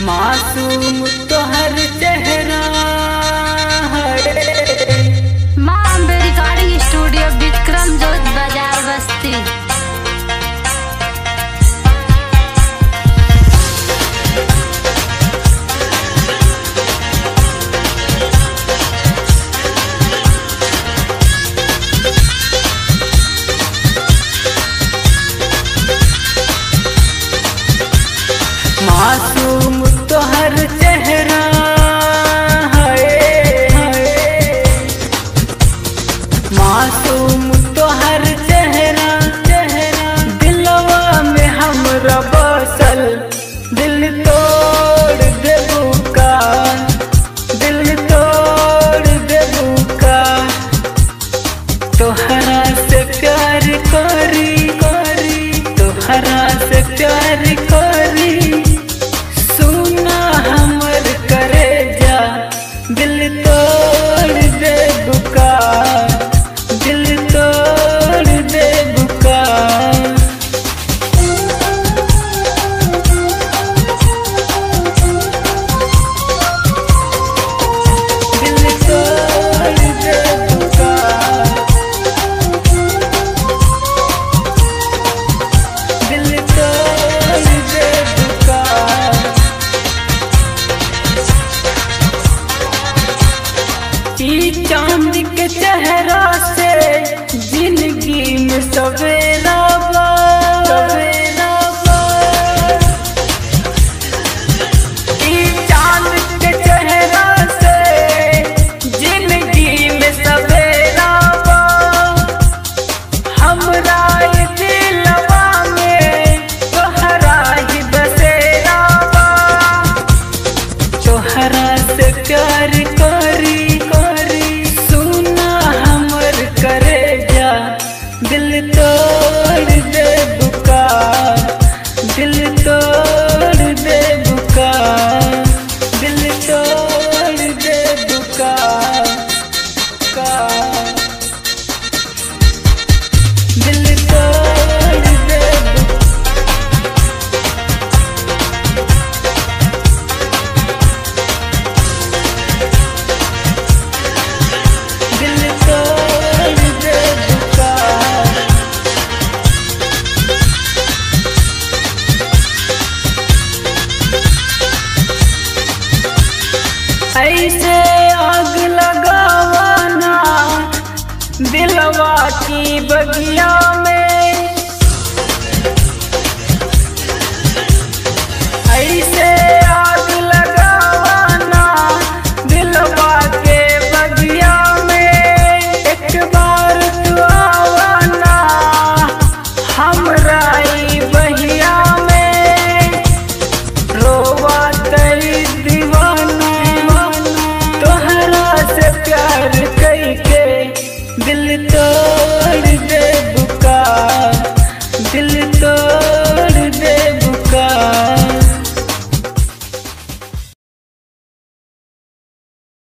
मासूम तोहर चेहरा है। माँ अम्बे रिकॉर्डिंग स्टूडियो विक्रम जोत बाजार बस्ती। मासूम तोहर चेहरा है, मासूम तोहर चेहरा, दिलवा में हमरा बसल, दिल तोड़ देबू का, दिल तोड़ देबू का। तोहरा से प्यार करी, तोहरा से प्यार करी, दिल तोड़ दे बुका, दिल तोड़ दे बुका। दिल तोड़ दे बुका, दिल तोड़ दे बुका। चांद के चेहरा से जिंदगी में सवेरा बा, सवेरा बा। चांद के चेहरा से जिंदगी में सवेरा बा। हमरा दिलवा में तोहरा ही बसेरा बा। तोहरा से प्यार करी, दिल तोड़ दे बुका, दिल तोड़ दे बुका, दिल तोड़ दे बुका, का दिल तोड़ दे दिल तोड़ दे बुका। ऐसे आग लगावाना दिलवा की बगिया